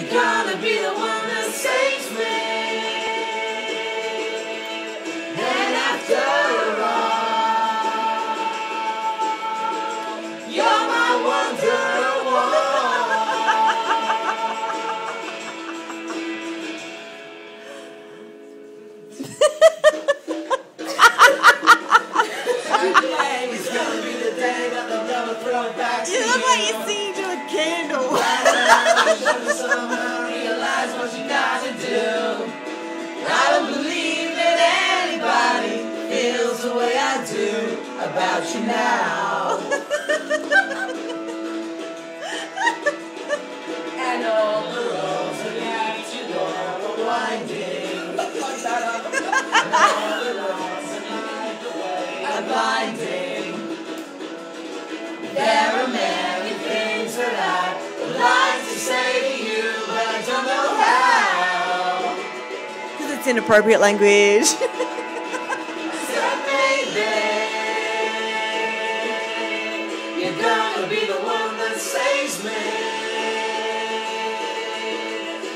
You're gonna be the one that saves me. And after all, you're my wonderwall. It's gonna be the day that they'll never throw it back to you. You look like you're singing to a candle. Somehow realize what you gotta do. I don't believe that anybody feels the way I do about you now. And all the roads that lead to God are winding. And all the roads that lead the way are blinding. There are many things that I would like to say to you, but I don't know how. Because it's inappropriate language. So baby, you're gonna be the one that saves me.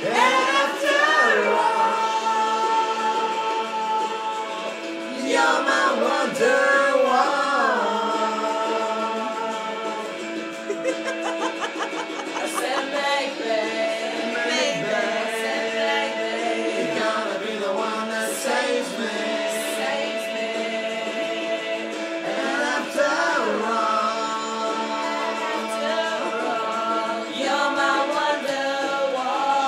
And after all, you're my wonderwall. I said maybe, you're gonna be the one that saves me. And after all, you're my wonderwall.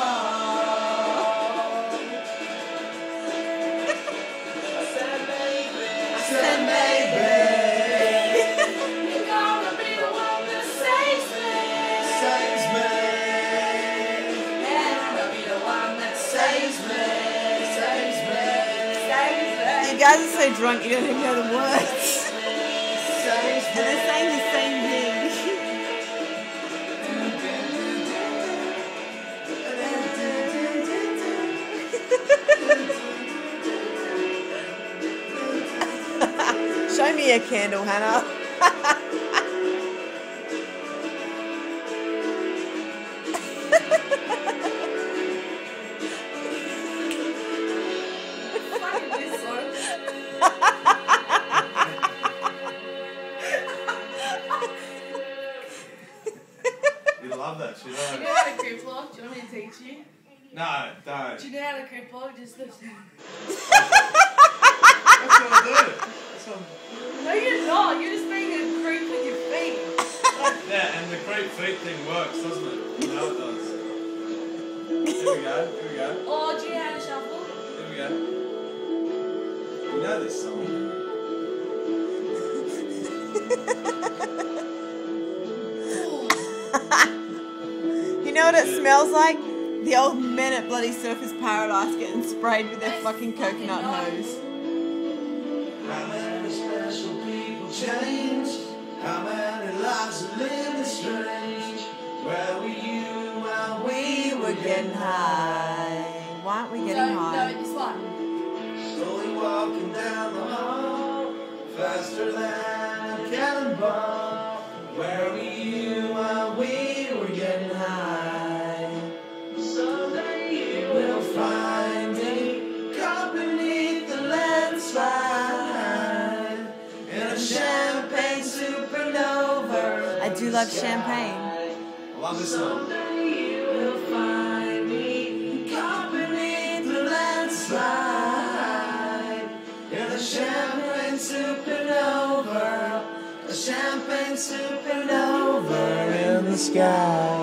I said maybe, you're gonna be the one that saves me. And I'll be the one that saves me. You guys are so drunk you don't even know the words. And they're saying the same thing. Show me a candle, Hannah. You love that shit, Do you don't know you? how to creep log? Do you want me to teach you? No, don't. Do you know how to creep log? Just this. That's what I do. That's what No, you're not. You're just being a creep with your feet. yeah, and the creep feet thing works, doesn't it? You know it does. Here we go, here we go, Or do you know how to shuffle? here we go. You know this song. You know what it smells like? The old men at bloody Surfers Paradise getting sprayed with their fucking coconut hose. How many special people change? How many lives are living strange? Where were you while We were getting high. Why aren't we getting No, high? it's one. slowly walking down the hall, faster than a cannonball? Where were you while we were getting high? Someday you will find me caught beneath the landslide in a champagne supernova. I do love champagne. I love this song. Someday you will find me caught beneath the landslide in a champagne supernova. A champagne supernova in the sky.